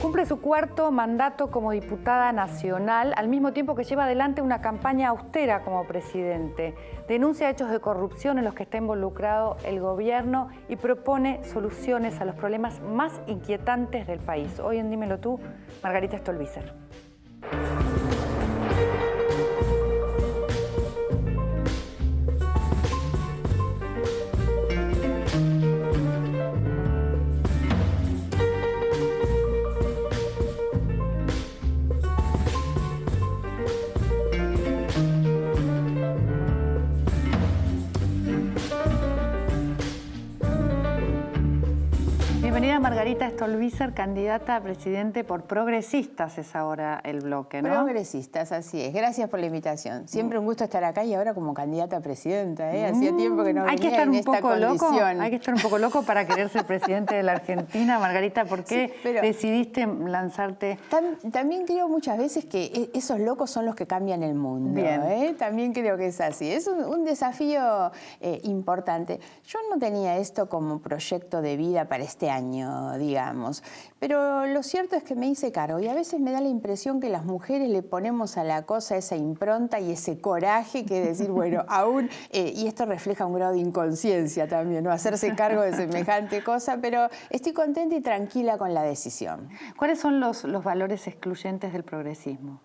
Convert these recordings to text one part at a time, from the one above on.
Cumple su cuarto mandato como diputada nacional, al mismo tiempo que lleva adelante una campaña austera como presidente. Denuncia hechos de corrupción en los que está involucrado el gobierno y propone soluciones a los problemas más inquietantes del país. Hoy en Dímelo Tú, Margarita Stolbizer. Bienvenida Margarita Stolbizer, candidata a presidente por Progresistas, es ahora el bloque, ¿no? Progresistas, así es. Gracias por la invitación. Siempre un gusto estar acá y ahora como candidata a presidenta, ¿eh? Hacía tiempo que no venía en esta condición. Hay que estar un poco loco para querer ser presidente de la Argentina. Margarita, ¿por qué decidiste lanzarte? También creo muchas veces que esos locos son los que cambian el mundo. Bien. También creo que es así. Es un desafío importante. Yo no tenía esto como proyecto de vida para este año, digamos. Pero lo cierto es que me hice cargo y a veces me da la impresión que las mujeres le ponemos a la cosa esa impronta y ese coraje que decir, bueno, aún, y esto refleja un grado de inconsciencia también, ¿no? Hacerse cargo de semejante cosa, pero estoy contenta y tranquila con la decisión. ¿Cuáles son los valores excluyentes del progresismo?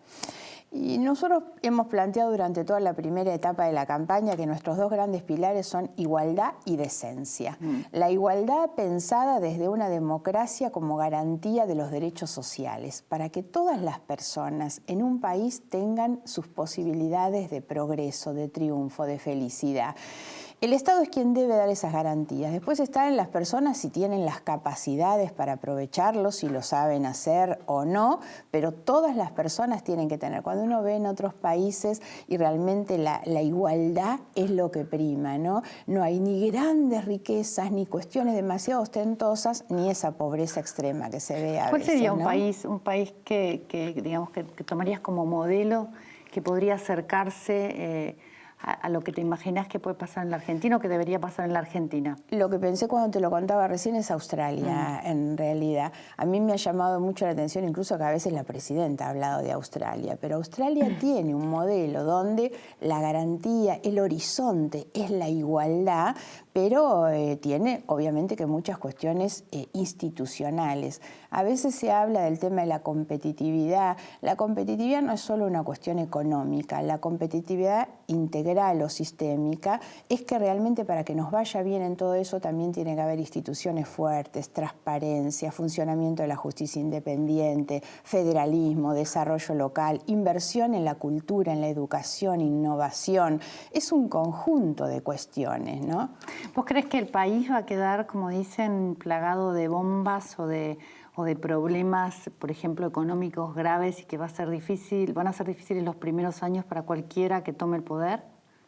Y nosotros hemos planteado durante toda la primera etapa de la campaña que nuestros dos grandes pilares son igualdad y decencia. La igualdad pensada desde una democracia como garantía de los derechos sociales, para que todas las personas en un país tengan sus posibilidades de progreso, de triunfo, de felicidad. El Estado es quien debe dar esas garantías. Después están en las personas si tienen las capacidades para aprovecharlo, si lo saben hacer o no, pero todas las personas tienen que tener. Cuando uno ve en otros países y realmente la igualdad es lo que prima, ¿no? No hay ni grandes riquezas, ni cuestiones demasiado ostentosas, ni esa pobreza extrema que se ve a veces. ¿Cuál sería un ¿no? país que digamos que tomarías como modelo, que podría acercarse a lo que te imaginas que puede pasar en la Argentina o que debería pasar en la Argentina? Lo que pensé cuando te lo contaba recién es Australia, en realidad. A mí me ha llamado mucho la atención, incluso que a veces la presidenta ha hablado de Australia, pero Australia tiene un modelo donde la garantía, el horizonte es la igualdad, pero tiene obviamente que muchas cuestiones institucionales. A veces se habla del tema de la competitividad. La competitividad no es solo una cuestión económica, la competitividad integral o sistémica es que realmente para que nos vaya bien en todo eso también tiene que haber instituciones fuertes, transparencia, funcionamiento de la justicia independiente, federalismo, desarrollo local, inversión en la cultura, en la educación, innovación. Es un conjunto de cuestiones, ¿no? ¿Vos crees que el país va a quedar, como dicen, plagado de bombas o de problemas, por ejemplo, económicos graves y que van a ser difíciles los primeros años para cualquiera que tome el poder?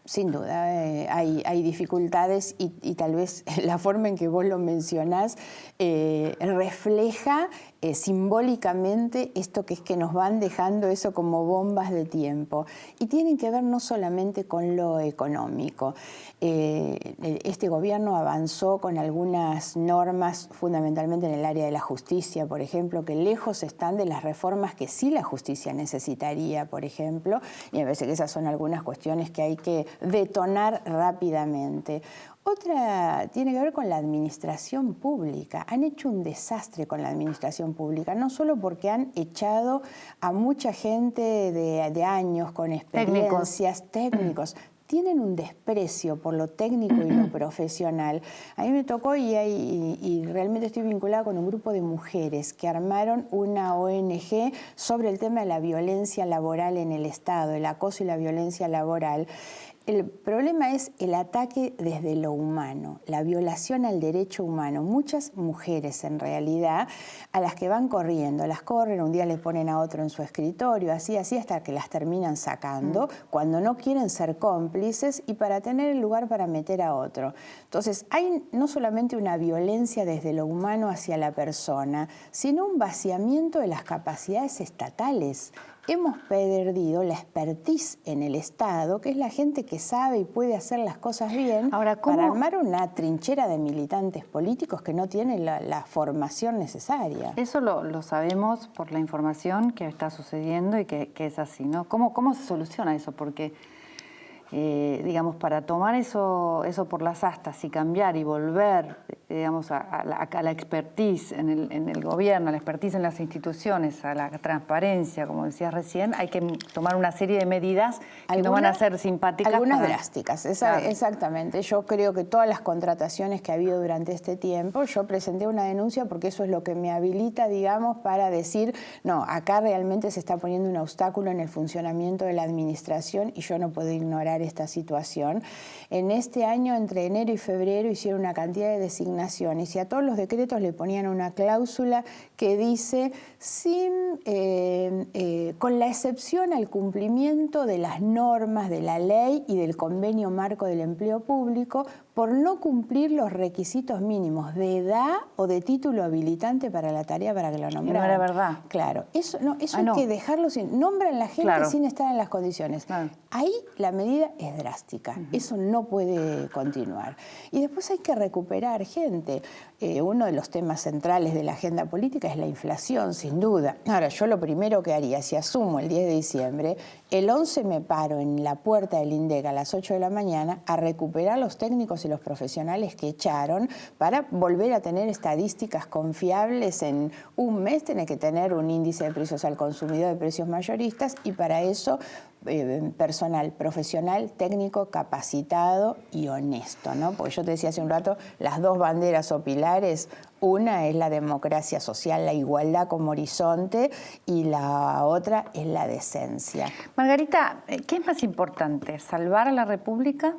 Sin duda, hay dificultades y tal vez la forma en que vos lo mencionás refleja simbólicamente esto que es que nos van dejando eso como bombas de tiempo. Y tienen que ver no solamente con lo económico. Este gobierno avanzó con algunas normas, fundamentalmente en el área de la justicia, por ejemplo, que lejos están de las reformas que sí la justicia necesitaría, por ejemplo, y me parece que esas son algunas cuestiones que hay que detonar rápidamente. Otra tiene que ver con la administración pública. Han hecho un desastre con la administración pública, no solo porque han echado a mucha gente de años con experiencias técnicos. Tienen un desprecio por lo técnico y lo profesional. A mí me tocó y realmente estoy vinculada con un grupo de mujeres que armaron una ONG sobre el tema de la violencia laboral en el Estado, el acoso y la violencia laboral. El problema es el ataque desde lo humano, la violación al derecho humano. Muchas mujeres, en realidad, a las que van corriendo, las corren, un día le ponen a otro en su escritorio, así hasta que las terminan sacando, cuando no quieren ser cómplices y para tener el lugar para meter a otro. Entonces, hay no solamente una violencia desde lo humano hacia la persona, sino un vaciamiento de las capacidades estatales. hemos perdido la expertise en el Estado, que es la gente que sabe y puede hacer las cosas bien. Ahora, para armar una trinchera de militantes políticos que no tienen la formación necesaria. Eso lo sabemos por la información que está sucediendo y que es así, ¿no? ¿Cómo se soluciona eso? Porque, digamos, para tomar eso por las astas y cambiar y volver, digamos, a la expertise en el gobierno, a la expertise en las instituciones, a la transparencia, como decías recién, hay que tomar una serie de medidas que no van a ser simpáticas. Algunas drásticas, exactamente. Yo creo que todas las contrataciones que ha habido durante este tiempo, yo presenté una denuncia porque eso es lo que me habilita, digamos, para decir, no, acá realmente se está poniendo un obstáculo en el funcionamiento de la administración y yo no puedo ignorar esta situación. En este año, entre enero y febrero, hicieron una cantidad de designaciones y a todos los decretos le ponían una cláusula que dice, con la excepción al cumplimiento de las normas de la ley y del convenio marco del empleo público, por no cumplir los requisitos mínimos de edad o de título habilitante para la tarea para que lo nombraran. No era verdad. Claro, eso hay que dejarlo sin... Nombran a la gente sin estar en las condiciones. Claro. Ahí la medida es drástica. Eso no puede continuar. Y después hay que recuperar gente. Uno de los temas centrales de la agenda política es la inflación, sin duda. Ahora, yo lo primero que haría, si asumo el 10 de diciembre, el 11 me paro en la puerta del INDEC a las 8 de la mañana a recuperar los técnicos y los profesionales que echaron para volver a tener estadísticas confiables. En un mes tenés que tener un índice de precios al consumidor de precios mayoristas y para eso personal profesional, técnico, capacitado y honesto, ¿no? Porque yo te decía hace un rato, las dos banderas o pilares, una es la democracia social, la igualdad como horizonte, y la otra es la decencia. Margarita, ¿qué es más importante? ¿Salvar a la República?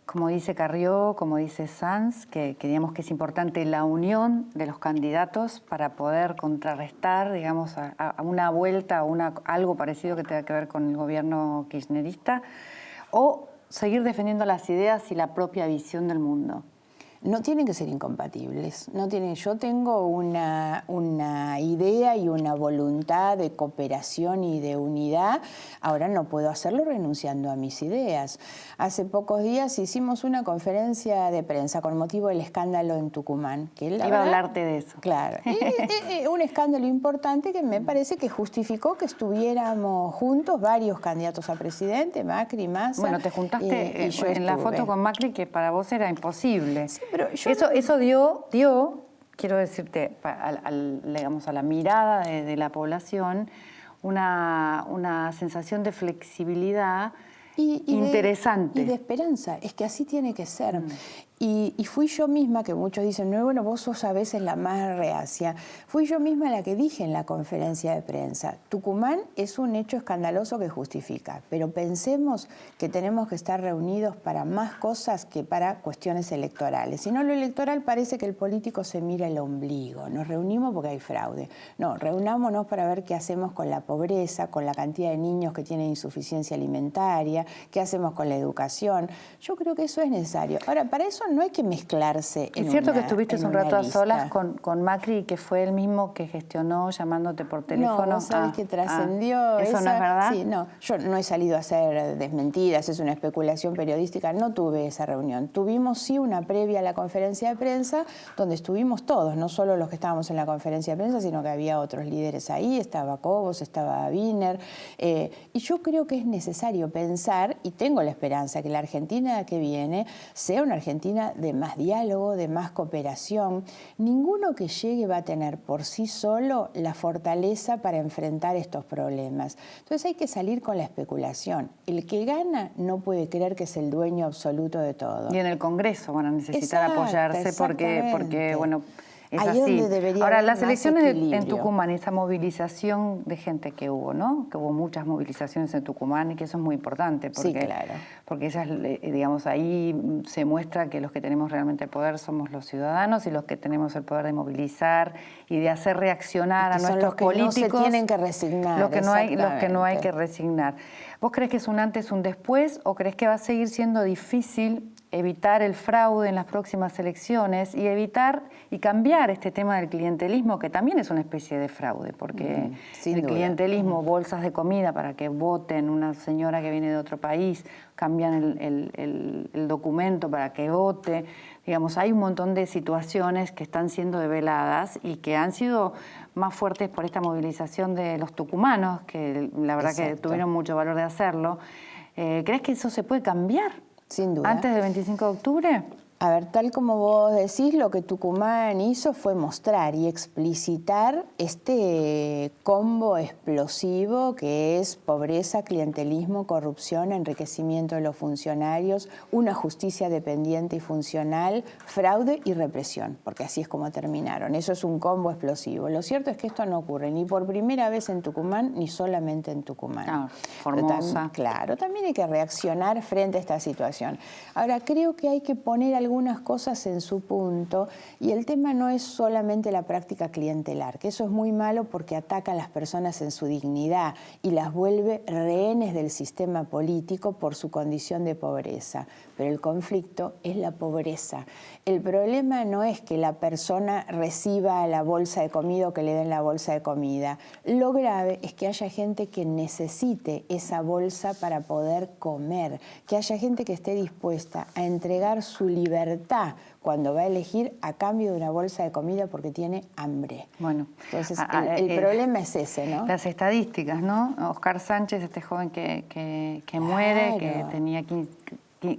Como dice Carrió, como dice Sanz, que digamos que es importante la unión de los candidatos para poder contrarrestar, digamos, a una vuelta, a algo parecido que tenga que ver con el gobierno kirchnerista, o seguir defendiendo las ideas y la propia visión del mundo. No tienen que ser incompatibles. Yo tengo una idea y una voluntad de cooperación y de unidad. Ahora no puedo hacerlo renunciando a mis ideas. Hace pocos días hicimos una conferencia de prensa con motivo del escándalo en Tucumán. Iba a hablarte de eso. Claro. Un escándalo importante que me parece que justificó que estuviéramos juntos varios candidatos a presidente, Macri, Massa. Bueno, te juntaste en la foto con Macri, que para vos era imposible. Sí, pero eso dio, quiero decirte, digamos, a la mirada de la población, una sensación de flexibilidad interesante. Y de esperanza, es que así tiene que ser. Y fui yo misma, que muchos dicen, no, bueno, vos sos a veces la más reacia. Fui yo misma la que dije en la conferencia de prensa, Tucumán es un hecho escandaloso que justifica, pero pensemos que tenemos que estar reunidos para más cosas que para cuestiones electorales. Si no, lo electoral parece que el político se mira el ombligo. Nos reunimos porque hay fraude. No, reunámonos para ver qué hacemos con la pobreza, con la cantidad de niños que tienen insuficiencia alimentaria, qué hacemos con la educación. Yo creo que eso es necesario. Ahora, para eso no hay que mezclarse. Es cierto que estuviste un rato a solas con Macri, que fue el mismo que gestionó llamándote por teléfono. No, sabes que trascendió. ¿Eso no es verdad? Sí, no. Yo no he salido a hacer desmentidas, es una especulación periodística. No tuve esa reunión. Tuvimos sí una previa a la conferencia de prensa, donde estuvimos todos, no solo los que estábamos en la conferencia de prensa, sino que había otros líderes ahí, estaba Cobos, estaba Wiener. Y yo creo que es necesario pensar, y tengo la esperanza que la Argentina que viene sea una Argentina de más diálogo, de más cooperación. Ninguno que llegue va a tener por sí solo la fortaleza para enfrentar estos problemas. Entonces hay que salir con la especulación. El que gana no puede creer que es el dueño absoluto de todo. Y en el Congreso van a necesitar apoyarse porque bueno, es ahí así. Donde debería Ahora, haber las más elecciones equilibrio. en Tucumán, esa movilización de gente que hubo, ¿no? Que hubo muchas movilizaciones en Tucumán y que eso es muy importante. Porque, sí, claro. Porque esas, digamos, ahí se muestra que los que tenemos realmente el poder somos los ciudadanos y los que tenemos el poder de movilizar y de hacer reaccionar a nuestros políticos. No se tienen que resignar. Los que no hay que resignar. ¿Vos crees que es un antes, un después o crees que va a seguir siendo difícil evitar el fraude en las próximas elecciones y evitar y cambiar este tema del clientelismo, que también es una especie de fraude, porque el clientelismo, bolsas de comida para que voten una señora que viene de otro país, cambian el documento para que vote. Digamos, hay un montón de situaciones que están siendo develadas y que han sido más fuertes por esta movilización de los tucumanos, que la verdad que tuvieron mucho valor de hacerlo. ¿Crees que eso se puede cambiar? Sin duda. ¿Antes del 25 de octubre? A ver, tal como vos decís, lo que Tucumán hizo fue mostrar y explicitar este combo explosivo que es pobreza, clientelismo, corrupción, enriquecimiento de los funcionarios, una justicia dependiente y funcional, fraude y represión, porque así es como terminaron. Eso es un combo explosivo. Lo cierto es que esto no ocurre ni por primera vez en Tucumán, ni solamente en Tucumán. Ah, Formosa. Claro, también hay que reaccionar frente a esta situación. Ahora, creo que hay que poner algunas cosas en su punto y el tema no es solamente la práctica clientelar, que eso es muy malo porque ataca a las personas en su dignidad y las vuelve rehenes del sistema político por su condición de pobreza. Pero el conflicto es la pobreza. El problema no es que la persona reciba la bolsa de comida o que le den la bolsa de comida. Lo grave es que haya gente que necesite esa bolsa para poder comer, que haya gente que esté dispuesta a entregar su libertad cuando va a elegir a cambio de una bolsa de comida porque tiene hambre. Bueno, entonces el problema es ese, ¿no? Las estadísticas, ¿no? Oscar Sánchez, este joven que muere, que tenía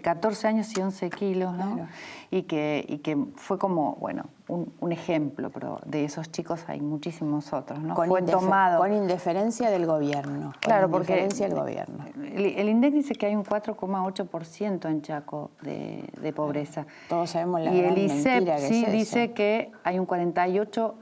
14 años y 11 kilos, ¿no? Claro. Y que fue como, bueno, un ejemplo, pero de esos chicos hay muchísimos otros, ¿no? Fue tomado con indiferencia del gobierno. Claro, porque del gobierno. El INDEC dice que hay un 4,8% en Chaco de pobreza. Todos sabemos la y gran el ISEP mentira que sí es eso. dice que hay un 48%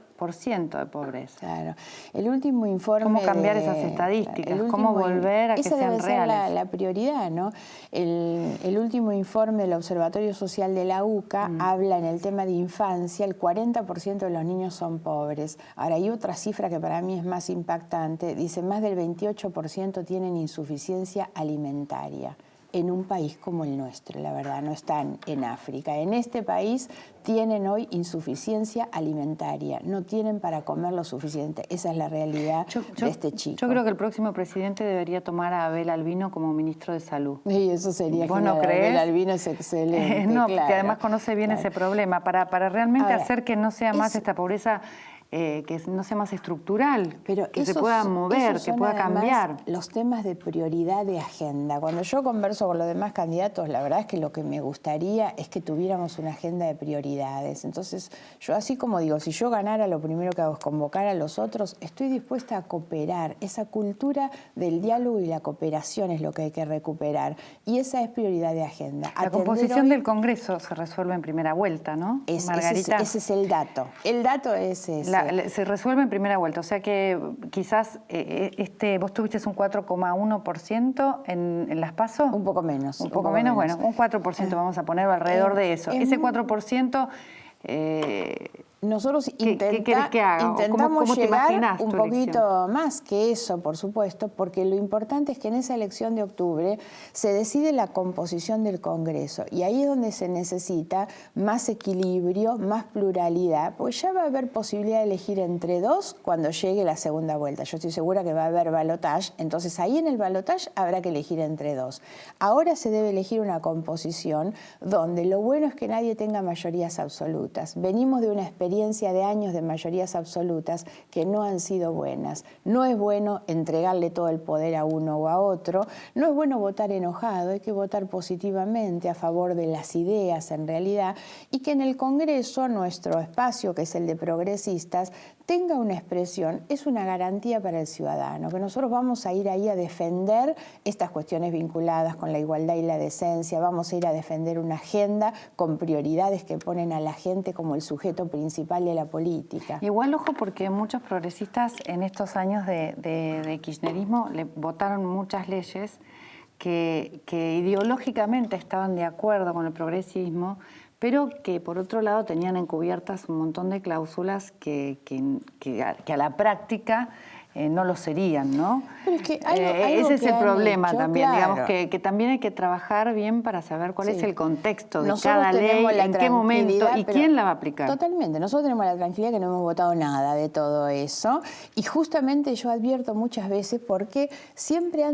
de pobreza. Claro. El último informe... ¿Cómo cambiar esas estadísticas? ¿Cómo volver a que sean reales? Esa debe ser la prioridad, ¿no? El último informe del Observatorio Social de la UCA habla en el tema de infancia, el 40% de los niños son pobres. Ahora, hay otra cifra que para mí es más impactante. Dice, más del 28% tienen insuficiencia alimentaria. En un país como el nuestro, la verdad, no están en África. En este país tienen hoy insuficiencia alimentaria, no tienen para comer lo suficiente. Esa es la realidad de este chico. Yo creo que el próximo presidente debería tomar a Abel Albino como ministro de Salud. Sí, eso sería ¿Vos genial. no crees? Abel Albino es excelente. No, claro, porque además conoce bien ese problema, para realmente hacer que no sea más esta pobreza, que no sea más estructural, pero que se pueda mover, que pueda cambiar. Los temas de prioridad de agenda. Cuando yo converso con los demás candidatos, la verdad es que lo que me gustaría es que tuviéramos una agenda de prioridades. Entonces, yo así como digo, si yo ganara, lo primero que hago es convocar a los otros, estoy dispuesta a cooperar. Esa cultura del diálogo y la cooperación es lo que hay que recuperar. Y esa es prioridad de agenda. La composición del Congreso se resuelve en primera vuelta, ¿no, Margarita? Ese es el dato. El dato es ese. Se resuelve en primera vuelta, o sea que quizás vos tuviste un 4,1% en las PASO. Un poco menos. Un poco menos, bueno, un 4% vamos a poner alrededor de eso. Ese 4%... Nosotros ¿Qué querés que haga? intentamos ¿Cómo te llegar imaginás un tu poquito elección? más que eso, por supuesto, porque lo importante es que en esa elección de octubre se decide la composición del Congreso y ahí es donde se necesita más equilibrio, más pluralidad, porque ya va a haber posibilidad de elegir entre dos cuando llegue la segunda vuelta. Yo estoy segura que va a haber balotaje, entonces ahí en el balotaje habrá que elegir entre dos. Ahora se debe elegir una composición donde lo bueno es que nadie tenga mayorías absolutas. Venimos de una experiencia de años de mayorías absolutas que no han sido buenas. No es bueno entregarle todo el poder a uno o a otro, no es bueno votar enojado, hay que votar positivamente a favor de las ideas en realidad y que en el Congreso nuestro espacio, que es el de progresistas, tenga una expresión, es una garantía para el ciudadano, que nosotros vamos a ir ahí a defender estas cuestiones vinculadas con la igualdad y la decencia, vamos a ir a defender una agenda con prioridades que ponen a la gente como el sujeto principal de la política. Igual, ojo, porque muchos progresistas en estos años de kirchnerismo le votaron muchas leyes que ideológicamente estaban de acuerdo con el progresismo, pero que por otro lado tenían encubiertas un montón de cláusulas que a la práctica no lo serían, ¿no? Pero es que ese es el problema también, claro. digamos que también hay que trabajar bien para saber cuál es el contexto de nosotros cada ley, en qué momento y quién la va a aplicar. Totalmente, nosotros tenemos la tranquilidad que no hemos votado nada de todo eso y justamente yo advierto muchas veces porque siempre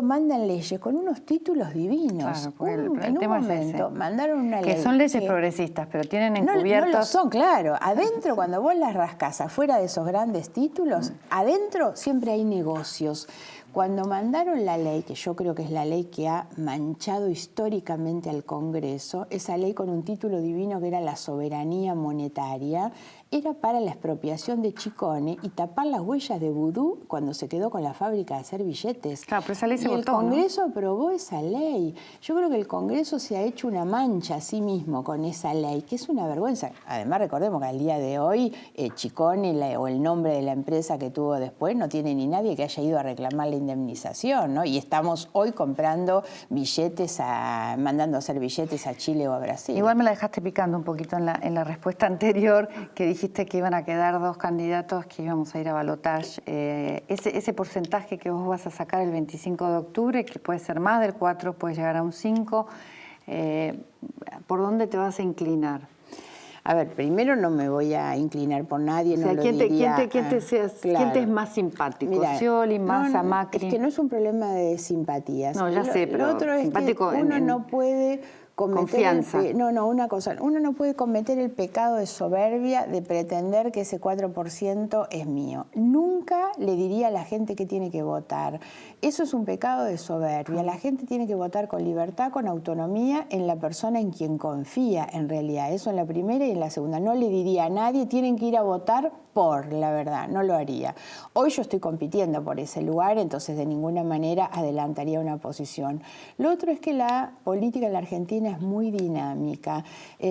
mandan leyes con unos títulos divinos. Claro, en un momento mandaron una ley que son leyes progresistas, pero tienen encubiertos... No lo son, claro. Adentro, cuando vos las rascás afuera de esos grandes títulos, adentro siempre hay negocios. Cuando mandaron la ley, que yo creo que es la ley que ha manchado históricamente al Congreso, esa ley con un título divino que era la soberanía monetaria, era para la expropiación de Chicone y tapar las huellas de Vudú cuando se quedó con la fábrica de hacer billetes. Claro, pero esa ley se votó, el Congreso aprobó esa ley. Yo creo que el Congreso se ha hecho una mancha a sí mismo con esa ley, que es una vergüenza. Además, recordemos que al día de hoy, Chicone o el nombre de la empresa que tuvo después no tiene ni nadie que haya ido a reclamar la indemnización, ¿no? Y estamos hoy comprando billetes, mandando a hacer billetes a Chile o a Brasil. Igual me la dejaste picando un poquito en la respuesta anterior, que dijiste que iban a quedar 2 candidatos que íbamos a ir a balotaje. Ese porcentaje que vos vas a sacar el 25 de octubre, que puede ser más del 4, puede llegar a un 5, ¿por dónde te vas a inclinar? A ver, primero no me voy a inclinar por nadie, o sea, no ¿quién lo diría. ¿quién te es más simpático? Mira, ¿Scioli, Massa, Macri? Es que no es un problema de simpatías. No, ya sé, pero lo otro simpático es que uno no puede confianza. Una cosa, uno no puede cometer el pecado de soberbia de pretender que ese 4% es mío. Nunca le diría a la gente que tiene que votar. Eso es un pecado de soberbia. La gente tiene que votar con libertad, con autonomía, en la persona en quien confía, en realidad. Eso en la primera y en la segunda. No le diría a nadie, tienen que ir a votar por, la verdad, no lo haría. Hoy yo estoy compitiendo por ese lugar, entonces de ninguna manera adelantaría una posición. Lo otro es que la política en la Argentina es muy dinámica.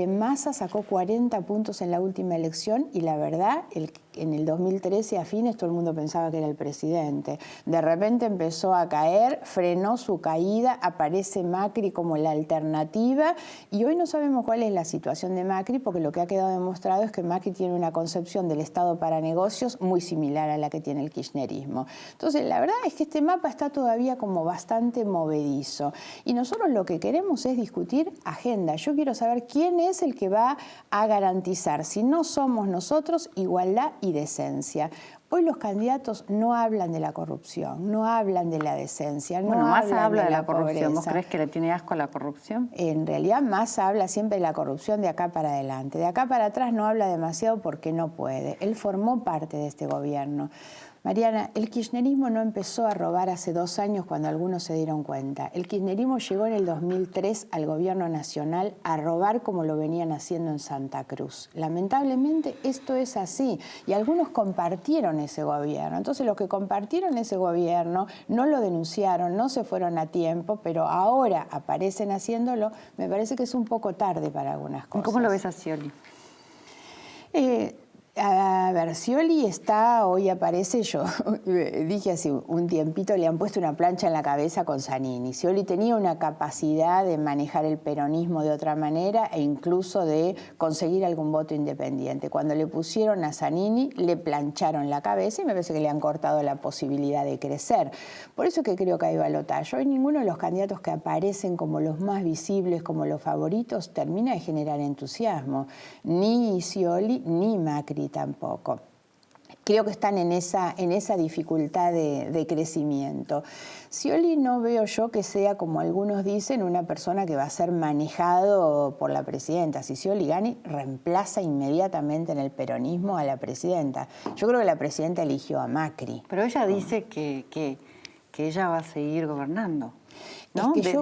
Massa sacó 40 puntos en la última elección y la verdad, en el 2013 a fines todo el mundo pensaba que era el presidente. De repente empezó a caer, frenó su caída, aparece Macri como la alternativa y hoy no sabemos cuál es la situación de Macri porque lo que ha quedado demostrado es que Macri tiene una concepción del Estado para negocios muy similar a la que tiene el kirchnerismo. Entonces, la verdad es que este mapa está todavía como bastante movedizo y nosotros lo que queremos es discutir agenda. Yo quiero saber quién es el que va a garantizar, si no somos nosotros, igualdad y decencia. Hoy los candidatos no hablan de la corrupción, no hablan de la decencia, no Massa habla de la corrupción. pobreza. ¿Vos crees que le tiene asco a la corrupción? En realidad Massa habla siempre de la corrupción de acá para adelante. De acá para atrás no habla demasiado porque no puede. Él formó parte de este gobierno. Mariana, el kirchnerismo no empezó a robar hace 2 años cuando algunos se dieron cuenta. El kirchnerismo llegó en el 2003 al gobierno nacional a robar como lo venían haciendo en Santa Cruz. Lamentablemente esto es así y algunos compartieron ese gobierno. Entonces los que compartieron ese gobierno no lo denunciaron, no se fueron a tiempo, pero ahora aparecen haciéndolo. Me parece que es un poco tarde para algunas cosas. ¿Cómo lo ves a Scioli? A ver, Scioli está, hoy aparece, yo dije hace un tiempito, le han puesto una plancha en la cabeza con Zanini. Scioli tenía una capacidad de manejar el peronismo de otra manera e incluso de conseguir algún voto independiente. Cuando le pusieron a Zanini, le plancharon la cabeza y me parece que le han cortado la posibilidad de crecer. Por eso que creo que hay balotaje. Hoy ninguno de los candidatos que aparecen como los más visibles, como los favoritos, termina de generar entusiasmo. Ni Scioli ni Macri tampoco. Creo que están en esa dificultad de crecimiento. Scioli no veo yo que sea, como algunos dicen, una persona que va a ser manejado por la presidenta. Si Scioli gana, reemplaza inmediatamente en el peronismo a la presidenta. Yo creo que la presidenta eligió a Macri. Pero ella dice que ella va a seguir gobernando. ¿No? Es que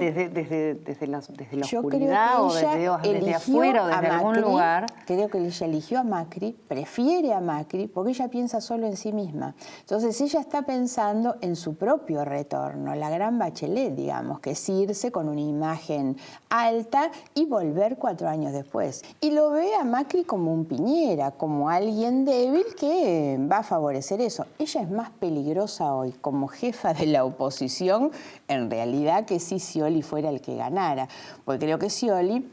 desde la oscuridad o desde afuera o desde algún lugar. Creo que ella eligió a Macri, prefiere a Macri, porque ella piensa solo en sí misma. Entonces ella está pensando en su propio retorno, la gran Bachelet, digamos, que es irse con una imagen alta y volver 4 años después. Y lo ve a Macri como un Piñera, como alguien débil que va a favorecer eso. Ella es más peligrosa hoy como jefa de la oposición, en realidad, que si Scioli fuera el que ganara. Porque creo que Scioli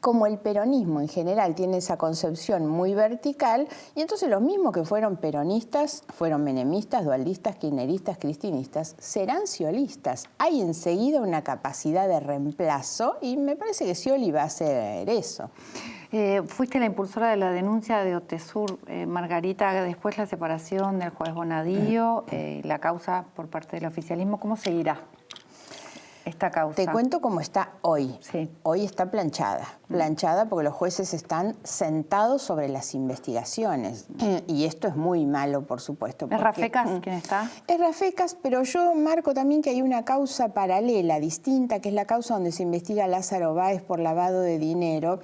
como el peronismo en general tiene esa concepción muy vertical, y entonces los mismos que fueron peronistas, fueron menemistas, dualdistas, kirchneristas, cristinistas, serán sciolistas. Hay enseguida una capacidad de reemplazo y me parece que Scioli va a hacer eso. Fuiste la impulsora de la denuncia de Otesur, Margarita, después la separación del juez Bonadío, la causa por parte del oficialismo. ¿Cómo seguirá esta causa? Te cuento cómo está hoy. Sí. Hoy está planchada porque los jueces están sentados sobre las investigaciones. Y esto es muy malo, por supuesto. ¿Es Rafecas quién está? Es Rafecas, pero yo marco también que hay una causa paralela, distinta, que es la causa donde se investiga a Lázaro Báez por lavado de dinero.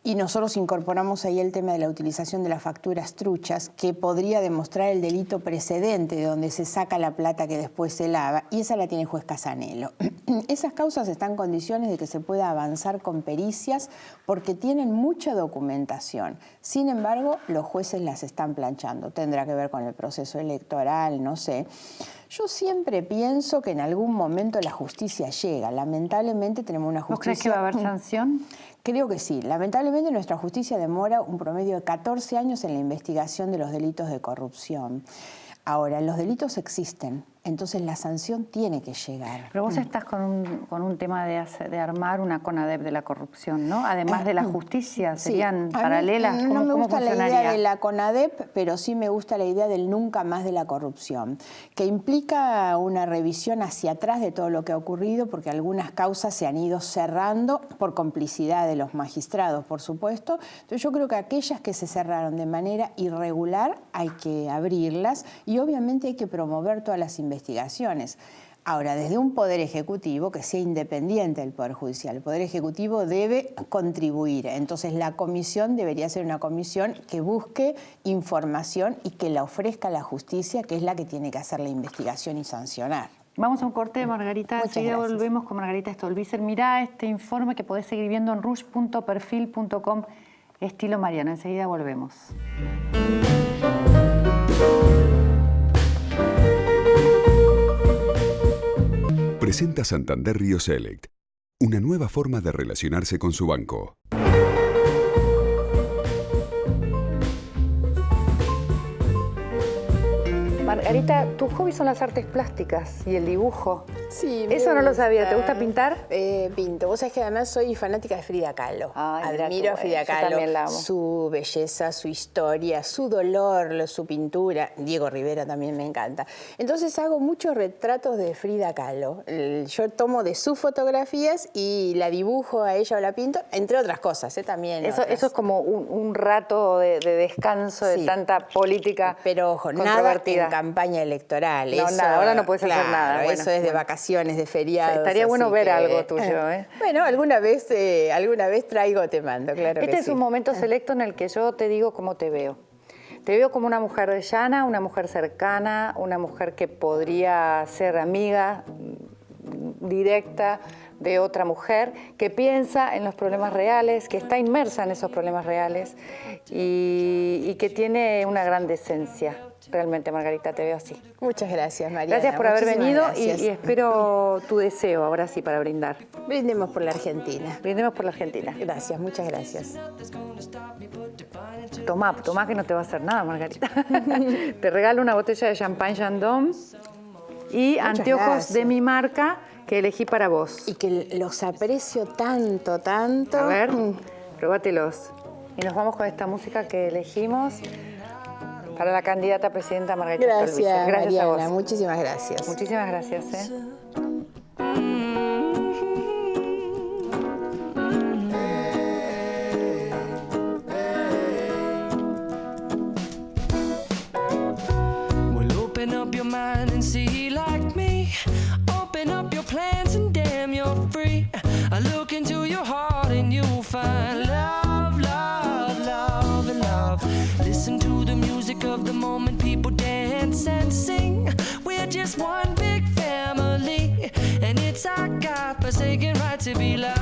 Y nosotros incorporamos ahí el tema de la utilización de las facturas truchas, que podría demostrar el delito precedente de donde se saca la plata que después se lava, y esa la tiene el juez Casanelo. Esas causas están en condiciones de que se pueda avanzar con pericias porque tienen mucha documentación. Sin embargo, los jueces las están planchando. Tendrá que ver con el proceso electoral, no sé. Yo siempre pienso que en algún momento la justicia llega. Lamentablemente tenemos una justicia... ¿Vos crees que va a haber sanción? Creo que sí. Lamentablemente nuestra justicia demora un promedio de 14 años en la investigación de los delitos de corrupción. Ahora, los delitos existen, entonces la sanción tiene que llegar. Pero vos estás con un tema de armar una CONADEP de la corrupción, ¿no? Además de la justicia, ¿serían paralelas? No me gusta la idea de la CONADEP, pero sí me gusta la idea del nunca más de la corrupción, que implica una revisión hacia atrás de todo lo que ha ocurrido, porque algunas causas se han ido cerrando por complicidad de los magistrados, por supuesto. Entonces yo creo que aquellas que se cerraron de manera irregular hay que abrirlas y obviamente hay que promover todas las investigaciones. Ahora, desde un Poder Ejecutivo que sea independiente del Poder Judicial, el Poder Ejecutivo debe contribuir. Entonces, la comisión debería ser una comisión que busque información y que la ofrezca a la justicia, que es la que tiene que hacer la investigación y sancionar. Vamos a un corte, Margarita. Enseguida volvemos con Margarita Stolbizer. Mirá este informe que podés seguir viendo en rush.perfil.com, estilo Mariano. Enseguida volvemos. Presenta Santander Rio Select, una nueva forma de relacionarse con su banco. Margarita, tus hobbies son las artes plásticas y el dibujo. Sí, eso no lo sabía. ¿Te gusta pintar? Pinto. Vos sabés que además soy fanática de Frida Kahlo. Ay, admiro a Frida Kahlo, yo también la amo. Su belleza, su historia, su dolor, su pintura. Diego Rivera también me encanta. Entonces hago muchos retratos de Frida Kahlo. Yo tomo de sus fotografías y la dibujo a ella o la pinto, entre otras cosas, también. Eso es como un rato de descanso de tanta política. Pero ojo, nada en campaña electoral. No, eso, nada, ahora no puedes hacer nada. Bueno, eso es de vacaciones, de feriados. Estaría bueno ver algo tuyo, ¿eh? Bueno, alguna vez traigo, te mando, claro que sí. Este es un momento selecto en el que yo te digo cómo te veo. Te veo como una mujer llana, una mujer cercana, una mujer que podría ser amiga directa de otra mujer, que piensa en los problemas reales, que está inmersa en esos problemas reales y que tiene una gran decencia. Realmente, Margarita, te veo así. Muchas gracias, Mariana. Gracias por haber venido y espero tu deseo ahora sí para brindar. Brindemos por la Argentina. Brindemos por la Argentina. Gracias, muchas gracias. Tomá que no te va a hacer nada, Margarita. Te regalo una botella de champagne Chandon y muchas anteojos gracias. De mi marca que elegí para vos. Y que los aprecio tanto, tanto. A ver, probátelos. Y nos vamos con esta música que elegimos para la candidata a presidenta Margarita Stolbizer. Gracias, Mariana, a vos. muchísimas gracias. Muchísimas gracias. Well, open up your mind and see like me. Open up your plans and damn, you're free. I look into your heart and you'll find love, love, love, and love. Listen to the music of the moment, people dance and sing. We're just one big family, and it's our God-forsaken right to be loved.